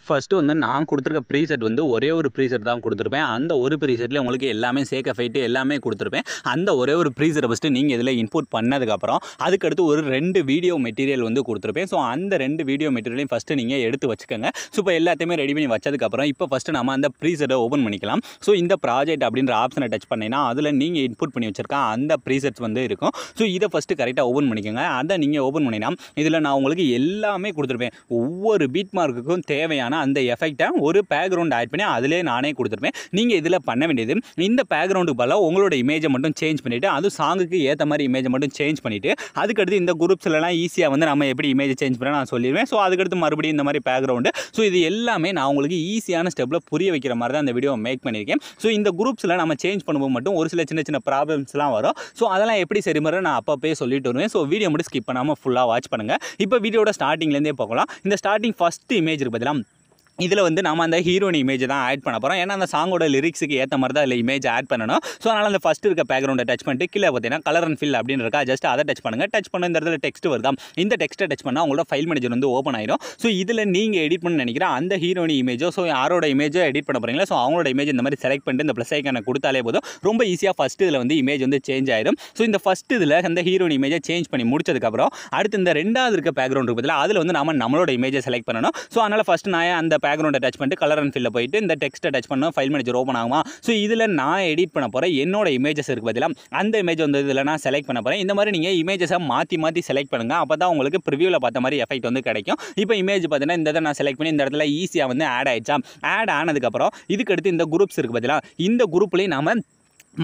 First வந்து நான் குடுத்துருக்க preset வந்து ஒரே ஒரு ப்ரீசெட் தான் குடுத்துருப்பேன். அந்த ஒரு ப்ரீசெட்ல உங்களுக்கு எல்லாமே சேக் எஃபெக்ட் எல்லாமே குடுத்துருப்பேன். அந்த ஒரே ஒரு ப்ரீசெட்ட ஃபர்ஸ்ட்டு நீங்க இதில இன்புட் பண்ணதுக்கப்புறம், அதுக்கடுத்து ஒரு 2 வீடியோ மெட்டீரியல் வந்து குடுத்துருப்பேன். ஸோ அந்த 2 வீடியோ மெட்டீரியலையும் ஃபர்ஸ்ட்டு நீங்க எடுத்து வச்சுக்கங்க. ஸோ இப்போ எல்லாத்தையுமே ரெடி பண்ணி வச்சதுக்கப்புறம், இப்போ ஃபர்ஸ்ட்டு நம்ம அந்த ப்ரீசெட்ட ஓப்பன் பண்ணிக்கலாம். ஸோ இந்த ப்ராஜெக்ட் அப்படின்ற ஆப்ஷன டச் பண்ணீங்கன்னா, அதில நீங்க இன்புட் பண்ணி வச்சிருக்க அந்த ப்ரீசெட்ஸ் வந்து இருக்கும். ஸோ இத ஃபர்ஸ்ட்டு கரெக்ட்டா ஓப்பன் பண்ணிக்கங்க. அத நீங்க ஓப்பன் பண்ணினா, இதில நான் உங்களுக்கு எல்லாமே குடுத்துருப்பேன். ஒவ்வொரு பீட் மார்க்குக்கும் தேவையான அந்த எஃபெக்ட்ட ஒரு பேக்கிரவுண்ட் ஆட் பண்ணி அதிலே நானே குடுத்துருப்பேன். நீங்க இதில பண்ண வேண்டியது, இந்த பேக்கிரவுண்டுக்கு பதிலா உங்களோட இமேஜ மட்டும் சேஞ்ச் பண்ணிட்டு, அது சாங்குக்கு ஏத்த மாரி இமேஜ மட்டும் சேஞ்ச் பண்ணிட்டு, அதுக்கடுத்து இந்த குரூப்ஸ்லலாம் ஈஸியா வந்து நம்ம எப்படி இமேஜ் சேஞ்ச் பண்ண நான் சொல்லிருவேன். ஸோ அதுக்கடுத்து மறுபடியும் இந்த மாரி பேக்கிரவுண்டு. ஸோ இது எல்லாமே நான் உங்களுக்கு ஈஸியான ஸ்டெப்ல புரிய வைக்கிற மாரி தான் இந்த வீடியோவ மேக் பண்ணியிருக்கேன். ஸோ இந்த குரூப்ஸ்ல நம்ம சேஞ்ச் பண்ணும்போது மட்டும் ஒரு சில சின்ன சின்ன ப்ராப்ளம்ஸ்லாம் வரும். ஸோ அதெல்லாம் எப்படி சரி பண்ண நான் அப்பப்பயே சொல்லிட்டு வருவேன். ஸோ வீடியோ மட்டும் ஸ்கிப் பண்ணாம ஃபுல்லா வாட்ச் பண்ணுங்க. இப்போ வீடியோட ஸ்டார்ட்டிங்லேருந்தே பார்க்கலாம். இந்த ஸ்டார்ட்டிங் ஃபர்ஸ்ட் இமேஜ் இருக்கு பார்த்தீங்களா? இதில வந்து நாம அந்த ஹீரோயின் இமேஜ் தான் ஆட் பண்ண போறோம். ஏன்னா அந்த சாங்கோட லிரிக்ஸுக்கு ஏத்த மாரி தான் அதில இமேஜ் ஆட் பண்ணணும். ஸோ அதனால அந்த ஃபர்ஸ்ட் இருக்க பேக்கிரவுண்ட டச் பண்ணிட்டு கீழ பார்த்தீங்கன்னா கலர் அண்ட் ஃபில் அப்படின்னு இருக்கா, ஜஸ்ட் அதை டச் பண்ணுங்க. டச் பண்ண இந்த இடத்துல டெக்ஸ்ட் வருதா, இந்த டெக்ஸ்ட்டை டச் பண்ணா உங்களோட ஃபைல் மேனேஜர் வந்து ஓப்பன் ஆயிடும். ஸோ இதில நீங்க எடிட் பண்ண நினைக்கிற அந்த ஹீரோயின் இமேஜோ, ஸோ யாரோட இமேஜோ எடிட் பண்ண போறீங்களா, ஸோ அவங்களோட இமேஜ் இந்த மாதிரி செலக்ட் பண்ணிட்டு இந்த ப்ளஸ் ஐக்கான கொடுத்தாலே போதும். ரொம்ப ஈஸியா ஃபர்ஸ்ட் இதில வந்து இமேஜ் வந்து சேஞ்ச் ஆயிடும். ஸோ இந்த ஃபர்ஸ்ட் இதில அந்த ஹீரோயின் இமேஜை சேஞ்ச் பண்ணி முடிச்சதுக்கப்புறம் அடுத்து இந்த ரெண்டாவது இருக்க பேக்கிரவுண்ட் இருக்கு பார்த்தீங்களா, அதில வந்து நாம நம்மளோட இமேஜை செலக்ட் பண்ணணும். ஸோ அதனால ஃபர்ஸ்ட் நான் அந்த பேக்கிரவுண்டை டச் பண்ணிட்டு கலர் அண்ட் ஃபில்ல போயிட்டு இந்த டெக்ஸ்ட்டை டச் பண்ணா ஃபைல் மேனேஜர் ஓப்பன் ஆகுமா. ஸோ இதில் நான் எடிட் பண்ண போகிறேன் என்னோட இமேஜஸ் இருக்கு பார்த்தீங்களா, அந்த இமேஜ் வந்து இதில் நான் செலக்ட் பண்ண போகிறேன். இந்த மாதிரி நீங்கள் இமேஜஸை மாற்றி செலக்ட் பண்ணுங்கள். அப்போ தான் உங்களுக்கு ப்ரிவியூவில் பார்த்த மாதிரி எஃபெக்ட் வந்து கிடைக்கும். இப்போ இமேஜ் பார்த்தீங்கன்னா இந்த இதை நான் செலக்ட் பண்ணி இந்த இடத்துல ஈஸியாக வந்து ஆட் ஆயிடுச்சா. ஆட் ஆனதுக்கப்புறம் இதுக்கடுத்து இந்த குரூப்ஸ் இருக்குது பார்த்தீங்களா, இந்த குரூப்லேயும் நாம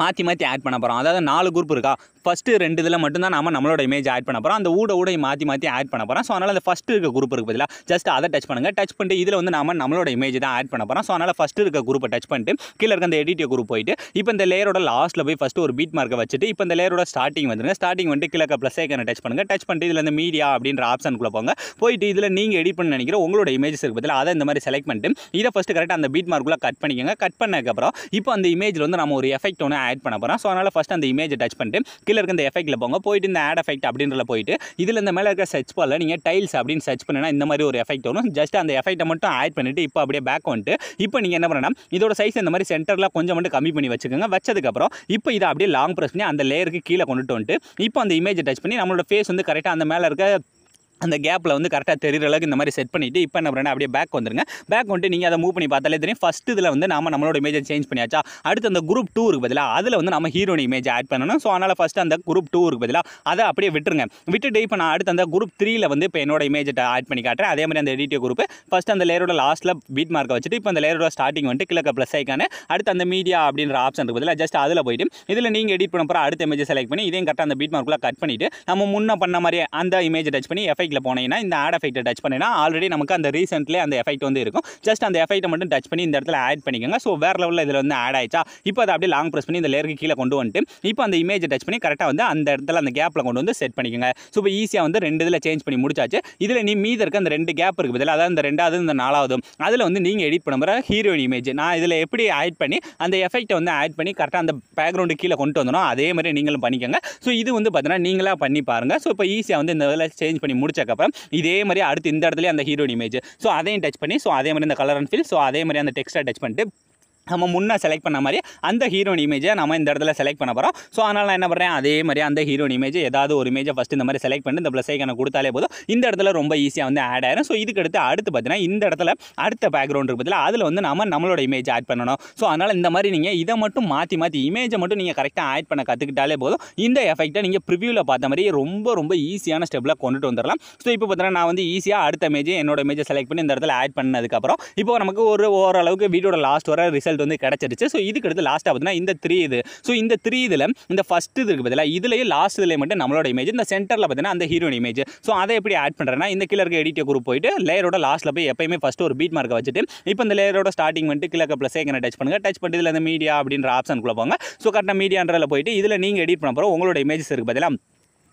மாற்றி ஆட் பண்ண போகிறோம். அதாவது 4 குரூப் இருக்கா, ஃபஸ்ட்டு 2 இதில் மட்டும்தான் நாம நம்மளோட இமேஜ் ஆட் பண்ண போகிறோம். அந்த ஊட மாற்றி ஆட் பண்ண போகிறோம். ஸோ அதனால் அந்த ஃபஸ்ட்டு இருக்க குரூப் இருக்குது பதிலாக ஜஸ்ட் அதை டச் பண்ணுங்கள். டச் பண்ணிட்டு இதில் வந்து நாம நம்மளோட இமேஜ் தான் ஆட் பண்ண போகிறோம். ஸோ அதனால் ஃபஸ்ட்டு இருக்க குரூப்பை டச் பண்ணிட்டு கீழே இருக்க அந்த எடிட் குரூப் போயிட்டு இப்போ இந்த லேயரோட லாஸ்ட்டில் போய் ஃபஸ்ட்டு ஒரு பீட் மார்க்கை வச்சுட்டு இப்போ இந்த லேயரோட ஸ்டார்டிங் வந்துருங்க. ஸ்டார்டிங் வந்துட்டு கீழே ப்ளஸ் ஐக்கான டச் பண்ணுங்கள். டச் பண்ணிட்டு இதில் இந்த மீடியா அப்படின்ற ஆப்ஷனுக்குள்ளே போங்க. போயிட்டு இதில் நீங்கள் எடிட் பண்ண நினைக்கிற உங்களோட இமேஜஸ் இருக்குது பதிலாக அதை இந்த மாதிரி செலக்ட் பண்ணிட்டு இதை ஃபஸ்ட்டு கரெக்டாக அந்த பீட் மார்க்குள்ளே கட் பண்ணிக்கோங்க. கட் பண்ணதுக்கப்புறம் இப்போ அந்த இமேஜில் வந்து நம்ம ஒரு எஃபெக்ட் ஒன்று ஆட் பண்ண போகிறோம். ஸோ அதனால் ஃபஸ்ட் அந்த இமேஜை டச் பண்ணிட்டு கீழே இருக்க இந்த எஃபெக்ட்டில் போங்க. போயிட்டு இந்த ஆட் எஃபெக்ட் அப்படின்றத போயிட்டு இதில் இந்த மேலே இருக்க சர்ச் பால்ல நீங்கள் டைல்ஸ் அப்படின்னு சர்ச் பண்ணினா இந்த மாதிரி ஒரு எஃபெக்ட் வரும். ஜஸ்ட் அந்த எஃபெக்ட்டை மட்டும் ஆட் பண்ணிட்டு இப்போ அப்படியே பேக் வந்துட்டு இப்போ நீங்கள் என்ன பண்ணணும், இதோட சைஸ் இந்த மாதிரி சென்டரில் கொஞ்சம் மட்டும் கம்மி பண்ணி வச்சுக்கோங்க. வச்சதுக்கப்புறம் இப்போ இதை அப்படியே லாங் ப்ரெஸ் பண்ணி அந்த லேயருக்கு கீழே கொண்டுட்டு வந்துட்டு இப்போ அந்த இமேஜை டச் பண்ணி நம்மளோட ஃபேஸ் வந்து கரெக்டாக அந்த மேலே இருக்க அந்த கேப்பில் வந்து கரெக்டாக தெரிகிற அளவுக்கு இந்த மாதிரி செட் பண்ணிவிட்டு இப்போ என்ன பண்ணுறேன், அப்படியே பேக் வந்துருங்க. பேக் வந்துட்டு நீங்கள் அதை மூவ் பண்ணி பார்த்தாலே தெரியும். ஃபஸ்ட் இதில் வந்து நம்மளோட இமேஜை சேஞ்ச் பண்ணியாச்சா. அடுத்து அந்த குரூப் 2 இருக்கு பதிலாக அதில் வந்து நம்ம ஹீரோயின் இமேஜ் ஆட் பண்ணணும். ஸோ அதனால் ஃபஸ்ட்டு அந்த குரூப் 2 இருக்கு பதிலாக அதை அப்படியே விட்டுருங்க. விட்டுட்டு இப்போ நான் அடுத்து அந்த குரூப் 3ல வந்து இப்போ என்னோட இமேஜை ஆட் பண்ணி காட்டுறேன். அதே மாதிரி அந்த எடிட்டிவ் குரூப் ஃபஸ்ட் அந்த லேயரோட லாஸ்ட்டில் பீட் மார்க்கை வச்சுட்டு இப்போ அந்த லேயரோட ஸ்டார்டிங் வந்துட்டு கிழக்க ப்ளஸ் ஐக்கான அடுத்து அந்த மீடியா அப்படின்ற ஆப்ஷன் இருக்கு பதிலாக ஜஸ்ட் அதில் போயிட்டு இதில் நீங்கள் எடிட் பண்ண போகிற அடுத்த இமேஜை செலக்ட் பண்ணி இதையும் கரெக்டாக அந்த பீட் மார்க்குள்ள கட் பண்ணிவிட்டு நம்ம முன்ன பண்ண மாதிரி அந்த இமேஜை டச் பண்ணி எஃபெக்ட்டில் போனீங்கன்னா இந்த எஃபெக்ட்டை டச் பண்ணினா ஆல்ரெடி நமக்கு அந்த ரீசென்ட்லேயே அந்த எஃபெக்ட் வந்து இருக்கும். ஜஸ்ட் அந்த எஃபெக்ட்டை மட்டும் டச் பண்ணி இந்த இடத்துல ஆட் பண்ணிக்கோங்க. ஸோ வேற லெவலில் இதில் வந்து ஆட் ஆயிடுச்சா. இப்போ அதை அப்படியே லாங் ப்ரெஸ் பண்ணி இந்த லேயருக்கு கீழே கொண்டு வந்துட்டு இப்போ அந்த இமேஜை டச் பண்ணி கரெக்டாக வந்து அந்த இடத்துல அந்த கேப்பில் கொண்டு வந்து செட் பண்ணிக்கோங்க. ஸோ இப்போ ஈஸியாக வந்து 2 இதில் சேஞ்ச் பண்ணி முடிச்சாச்சு. இதில் நீ மீதி இருக்க அந்த 2 கேப் இருக்குது பதில், அதாவது இந்த 2வது இந்த 4வது அதில் வந்து நீங்கள் எடிட் பண்ண போகிற ஹீரோயின் இமேஜ் நான் இதில் எப்படி ஆட் பண்ணி அந்த எஃபெக்ட்டை வந்து ஆட் பண்ணி கரெக்டாக அந்த பேக்ரவுண்டு கீழே கொண்டு வந்தோம். அதே மாதிரி நீங்களும் பண்ணிக்கோங்க. ஸோ இது வந்து பார்த்தீங்கன்னா நீங்களாக பண்ணி பாருங்கள். ஸோ இப்போ ஈஸியாக வந்து இந்த இதில் சேஞ்ச் பண்ணி முடிச்சக்கப்புறம் இதே மாதிரி அடுத்து இந்த இடத்துல அந்த ஹீரோயின் இமேஜ் ஸோ அதையும் டச் பண்ணி ஸோ அதே மாதிரி இந்த கலர் அண்ட் ஃபில் ஸோ அதே மாதிரி அந்த டெக்ஸ்ட்டை டச் பண்ணிட்டு நம்ம முன்னே செலக்ட் பண்ண மாதிரி அந்த ஹீரோயின் இமேஜை நம்ம இந்த இடத்துல செலக்ட் பண்ண போகிறோம். ஸோ அதனால் நான் என்ன பண்ணுறேன், அதே மாதிரி அந்த ஹீரோயின் இமேஜ் ஏதாவது ஒரு இமேஜை ஃபஸ்ட்டு இந்த மாதிரி செலக்ட் பண்ணி இந்த ப்ளஸ் ஐக்கான கொடுத்தாலே போதும். இந்த இடத்துல ரொம்ப ஈஸியாக வந்து ஆட் ஆயிரும். ஸோ இதுக்கு அடுத்து பார்த்தீங்கன்னா இந்த இடத்துல அடுத்த பேக்ரவுண்ட் இருக்குது அதில் வந்து நம்மளோட இமேஜ் ஆட் பண்ணணும். ஸோ அதனால் இந்த மாதிரி நீங்கள் இதை மட்டும் மாற்றி இமேஜை மட்டும் நீங்கள் கரெக்டாக ஆட் பண்ண கற்றுக்கிட்டாலே போதும். இந்த எஃபெக்ட்டை நீங்கள் ப்ரிவியூவில் பார்த்த மாதிரி ரொம்ப ஈஸியான ஸ்டெப்பில் கொண்டுட்டு வந்துடலாம். ஸோ இப்போ பார்த்தீங்கன்னா நான் வந்து ஈஸியாக அடுத்த இமேஜ் என்னோட இமேஜை செலக்ட் பண்ணி இந்த இடத்துல ஆட் பண்ணதுக்கப்புறம் இப்போ நமக்கு ஒரு ஓரளவுக்கு வீடியோட லாஸ்ட் வர ரிசல்ட் வந்து கிடச்சிருச்சு. ஸோ இதுக்கு அடுத்து லாஸ்ட்டாக பார்த்தீங்கன்னா இந்த 3 இது. ஸோ இந்த 3 இதில் இந்த ஃபஸ்ட் இது இருக்குது பதிலாக இதுலேயே லாஸ்ட் இதில் மட்டும் நம்மளோட இமேஜ் இந்த சென்டரில் பார்த்தீங்கன்னா அந்த ஹீரோயின் இமேஜ். ஸோ அதை எப்படி ஆட் பண்ணுறேன்னா இந்த கீழே இருக்க எடிட்டிவ் குரூப் போயிட்டு லேயரோட லாஸ்ட்டில் போய் எப்பயுமே ஃபஸ்ட்டு ஒரு பீட் மார்க்கை வச்சுட்டு இப்போ இந்த லேயரோட ஸ்டார்டிங் வந்துட்டு கீழே ப்ளஸ் ஐக்கான டச் பண்ணுங்கள். டச் பண்ணிட்டு இதில் இந்த மீடியா அப்படின்ற ஆப்ஷனுக்குள்ளே போங்க. ஸோ கரெக்டாக மீடியான்றதில் போயிட்டு இதில் நீங்கள் எடிட் பண்ண போகிறோம் உங்களோட இமேஜஸ் இருக்குது பதிலாக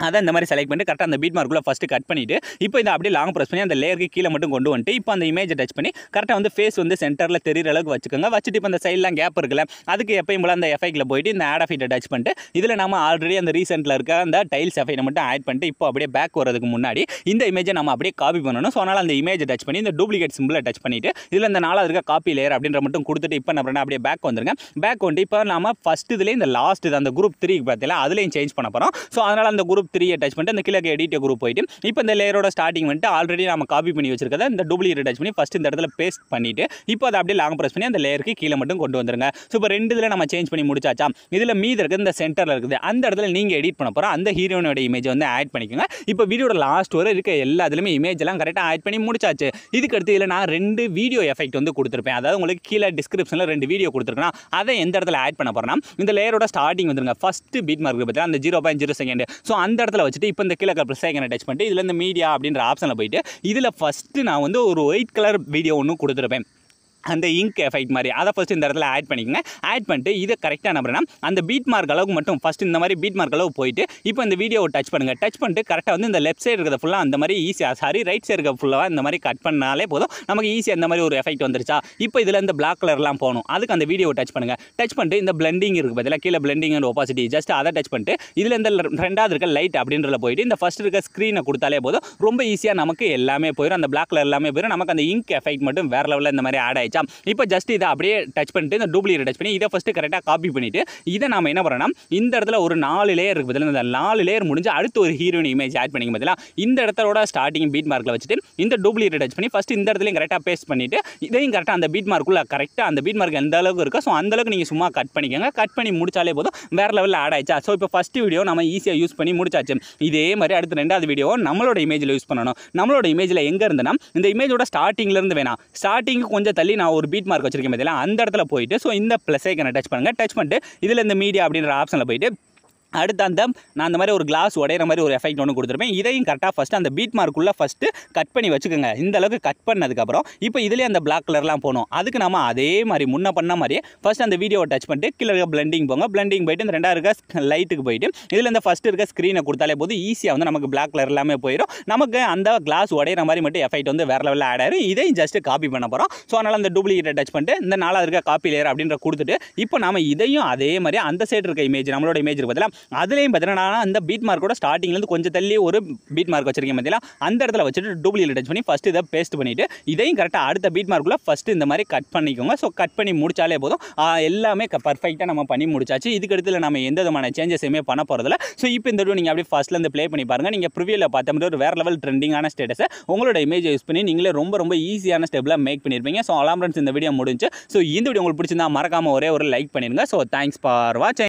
அதை இந்த மாதிரி செலக்ட் பண்ணிட்டு கரெக்டாக அந்த பீட் மார்க்குள்ள ஃபஸ்ட்டு கட் பண்ணிவிட்டு இப்போ இதை அப்படியே லாங் ப்ரெஸ் பண்ணி அந்த லேயருக்கு கீழே மட்டும் கொண்டு வந்துட்டு இப்போ அந்த இமேஜை டச் பண்ணி கரெக்டாக வந்து ஃபேஸ் வந்து சென்டரில் தெரியிற அளவுக்கு வச்சுக்கோங்க. வச்சுட்டு இப்போ அந்த சைட்லாம் கேப் இருக்குல்ல, அதுக்கு எப்பயும் போல அந்த எஃபெக்ட்டில் போயிட்டு இந்த ஆட் எஃபெக்ட்டை டச் பண்ணிட்டு இதில் நம்ம ஆல்ரெடி அந்த ரீசெண்டில் இருக்க அந்த டைல்ஸ் எஃபெக்ட்டை மட்டும் ஆட் பண்ணிட்டு இப்போ அப்படியே பேக் வரதுக்கு முன்னாடி இந்த இமேஜை நம்ம அப்படியே காப்பி பண்ணணும். ஸோ அதனால் அந்த இமேஜை டச் பண்ணி இந்த டூப்ளிகேட் சிம்பிளை டச் பண்ணிட்டு இதில் இந்த 4வது இருக்க காப்பி லேயர் அப்படின்ற மட்டும் கொடுத்துட்டு இப்போ நம்ம அப்படியே பேக் வந்துருங்க. பேக் வந்து இப்போ நம்ம ஃபஸ்ட் இதுலேயே இந்த லாஸ்ட் இது அந்த குரூப் 3 பார்த்தீங்கன்னா அதுலேயும் சேஞ்ச் பண்ண போகிறோம். ஸோ அதனால் அந்த குரூப் 3 டச் பண்ணிட்டு அந்த கீழே எடிட் குரூப் போயிட்டு இப்போ இந்த லேயரோட ஸ்டார்டிங் வந்துட்டு ஆல்ரெடி நம்ம காப்பி பண்ணி வச்சிருக்கத இந்த டூப்ளிகேட் டச் பண்ணி ஃபஸ்ட் இந்த இடத்துல பேஸ்ட் பண்ணிட்டு இப்போ அதை அப்படியே லாங் ப்ரெஸ் பண்ணி அந்த லேயருக்கு கீழே மட்டும் கொண்டு வந்துருங்க. ஸோ இப்போ 2 இதில் நம்ம சேஞ்ச் பண்ணி முடிச்சாச்சா, இதில் மீதி இருக்குது இந்த சென்டரில் இருக்குது அந்த இடத்துல நீங்கள் எடிட் பண்ண போகிறோம் அந்த ஹீரோனோட இமேஜ் வந்து ஆட் பண்ணிக்கோங்க. இப்போ வீடியோட லாஸ்ட் வரை இருக்க எல்லா இதுலையுமே இமேஜ் எல்லாம் கரெக்டாக ஆட் பண்ணி முடிச்சாச்சு. இதுக்கு அடுத்து இதில் நான் 2 வீடியோ எஃபெக்ட் வந்து கொடுத்துருப்பேன். அதாவது உங்களுக்கு கீழே டிஸ்கிரிப்ஷனில் 2 வீடியோ கொடுத்துருக்கேன். அதை எந்த இடத்துல ஆட் பண்ண போகிறேன்னா இந்த லேயரோட ஸ்டார்டிங் வந்துருங்க. ஃபஸ்ட்டு பீட் மார்க் பார்த்தீங்கன்னா அந்த 0.0 செகண்ட். ஸோ அந்த இடத்துல வச்சுட்டு இப்போ இந்த கீழே செகண்ட் டச் பண்ணிட்டு இதில் இந்த மீடியா அப்படின்ற ஆப்ஷனில் போயிட்டு இதில் ஃபஸ்ட்டு நான் வந்து ஒரு ஒயிட் கலர் வீடியோ ஒன்று கொடுத்துருப்பேன். அந்த இங்க் எஃபெக்ட் மாதிரி அதை ஃபஸ்ட்டு இந்த இடத்துல ஆட் பண்ணிக்கங்க. ஆட் பண்ணிட்டு இதை கரெக்டாக நம்புறேன்னா அந்த பீட் மார்க் அளவுக்கு மட்டும் ஃபஸ்ட்டு இந்த மாதிரி பீட் மார்க் அளவு போயிட்டு இப்போ இந்த வீடியோவை டச் பண்ணுங்கள். டச் பண்ணிட்டு கரெக்டாக வந்து இந்த லெஃப்ட் சைடு இருக்கிறத ஃபுல்லாக அந்த மாதிரி ஈஸியாக ரைட் சைடு இருக்க ஃபுல்லாக இந்த மாதிரி கட் பண்ணாலே போதும் நமக்கு ஈஸியாக இந்த மாதிரி ஒரு எஃபெக்ட் வந்துருச்சா. இப்போ இதில் இந்த பிளாக் கலர்லாம் போகணும். அதுக்கு அந்த வீடியோவை டச் பண்ணுங்கள். டச் பண்ணிட்டு இந்த பிளெண்டிங் இருக்குது பார்த்தீங்களா, கீழே பிளெண்டிங் அண்ட் ஒப்பாசிட்டி ஜஸ்ட் அதை டச் பண்ணிட்டு இதில் இந்த 2வது இருக்க லைட் அப்படின்றத போயிட்டு இந்த ஃபஸ்ட் இருக்க ஸ்க்ரீனை கொடுத்தாலே போதும் ரொம்ப ஈஸியாக நமக்கு எல்லாமே போயிடும். அந்த பிளாக் கலர் எல்லாமே போயிடும். நமக்கு அந்த இங்க் எஃபெக்ட் மட்டும் வேறு லெவலில் இந்த மாதிரி ஆட் ஆயிடுச்சா. இப்போ ஜஸ்ட் இதை அப்படியே டச் பண்ணிட்டு இந்த டூப்ளிகேட் டச் பண்ணி இதை ஃபஸ்ட்டு கரெக்டாக காப்பி பண்ணிவிட்டு இதை நம்ம என்ன பண்ணுறோம் இந்த இடத்துல ஒரு 4 லேயர் இருக்குது பார்த்தீங்கன்னா இந்த 4 லேயர் முடிஞ்சு அடுத்து ஒரு ஹீரோயின் இமேஜ் ஆட் பண்ணிங்க பார்த்தீங்களா. இந்த இடத்தோட ஸ்டார்டிங் பீட் மார்க்கில் வச்சுட்டு இந்த டூப்ளிகேட் டச் பண்ணி ஃபஸ்ட்டு இந்த இடத்துலையும் கரெக்டாக பேஸ்ட் பண்ணிவிட்டு இதையும் கரெக்டாக அந்த பீட் மார்க்குள்ள கரெக்டாக அந்த பீட் மார்க் எந்த அளவுக்கு இருக்கோ ஸோ அந்த அளவுக்கு நீங்கள் சும்மா கட் பண்ணிக்கோங்க. கட் பண்ணி முடிச்சாலே போதும் வேறு லெவலில் ஆட் ஆயிடுச்சா. ஸோ இப்போ ஃபஸ்ட்டு வீடியோ நம்ம ஈஸியாக யூஸ் பண்ணி முடிச்சாச்சு. இதே மாதிரி அடுத்து 2வது வீடியோ நம்மளோட இமேஜில் யூஸ் பண்ணணும். நம்மளோட இமேஜில் எங்கே இருந்தனா இந்த இமேஜோட ஸ்டார்டிங்லேருந்து வேணாம், ஸ்டார்டிங்கு கொஞ்சம் தள்ளி நான் ஒரு பீட் மார்க் வச்சிருக்கேன் பார்த்தீங்களா, அந்த இடத்துல போயிட்டு ஸோ இந்த ப்ளஸ் ஐக்கனை டச் பண்ணுங்கள். டச் பண்ணிட்டு இதில் இந்த மீடியா அப்படின்ற ஆப்ஷனில் போயிட்டு அடுத்து நான் அந்த மாதிரி ஒரு கிளாஸ் உடையிற மாதிரி ஒரு எஃபெக்ட் ஒன்று கொடுத்துருப்பேன். இதையும் கரெக்டாக ஃபஸ்ட்டு அந்த பீட் மார்க்குள்ளே ஃபஸ்ட்டு கட் பண்ணி வச்சுக்கோங்க. இந்த அளவுக்கு கட் பண்ணதுக்கப்புறம் இப்போ இதிலே அந்த பிளாக் கலர்லாம் போகணும். அதுக்கு நம்ம அதே மாதிரி முன்ன பண்ண மாதிரியே ஃபஸ்ட் அந்த வீடியோவை டச் பண்ணிட்டு கீழே இருக்க பிளெண்டிங் போங்க. பிளெண்டிங் போயிட்டு இந்த 2வது இருக்க லைட்டுக்கு போயிட்டு இதில் இந்த ஃபஸ்ட்டு இருக்க ஸ்க்ரீனை கொடுத்தாலே போது ஈஸியாக வந்து நமக்கு பிளாக் கலர் எல்லாமே போயிடும். நமக்கு அந்த கிளாஸ் உடையிற மாதிரி மட்டும் எஃபெக்ட் வந்து வேறு லெவலில் ஆட் ஆயிரும். இதையும் ஜஸ்ட்டு காப்பி பண்ண போகிறோம். ஸோ அதனால் அந்த டூப்ளிகேட்டை டச் பண்ணிட்டு இந்த 4வது இருக்க காப்பி லேயர் அப்படின்ற கொடுத்துட்டு இப்போ நம்ம இதையும் அதே மாதிரி அந்த சைடு இருக்க இமேஜ் நம்மளோட இமேஜ் பதிலாக அதுலேயும் பார்த்தீங்கன்னா அந்த பீட் மார்க்கோட ஸ்டார்டிங்லேருந்து கொஞ்சம் தள்ளி ஒரு பீட் மார்க் வச்சிருக்கேன் பார்த்தீங்களா, அந்த இடத்துல வச்சுட்டு டூப்ளிகேட் டச் பண்ணி ஃபஸ்ட்டு இதை பேஸ்ட் பண்ணிவிட்டு இதையும் கரெக்டாக அடுத்த பீட் மார்க்குள்ள ஃபஸ்ட்டு இந்த மாதிரி கட் பண்ணிக்கோங்க. ஸோ கட் பண்ணி முடிச்சாலே போதும் எல்லாமே பர்ஃபெக்டாக நம்ம பண்ணி முடிச்சாச்சு. இதுக்கு அடுத்து நம்ம எந்த விதமான சேஞ்சஸுமே பண்ண போகிறதில்ல. ஸோ இப்போ இந்த வீடியோ நீங்கள் அப்படியே ஃபஸ்ட்லேருந்து ப்ளே பண்ணி பாருங்கள். நீங்கள் ப்ரிவியூவில் பார்த்த மாதிரி ஒரு வேறு லெவல் ட்ரெண்டிங்கான ஸ்டேட்டஸை உங்களோட இமேஜை யூஸ் பண்ணி நீங்களே ரொம்ப ஈஸியான ஸ்டெப்பில் மேக் பண்ணியிருப்பீங்க. ஸோ அலாம் ஃப்ரெண்ட்ஸ் இந்த வீடியோ முடிஞ்சு. ஸோ இந்த வீடியோ உங்களுக்கு பிடிச்சிருந்தா மறக்காமல் ஒரே ஒரு லைக் பண்ணிடுங்க. ஸோ தேங்க்ஸ் ஃபார் வாட்சிங்.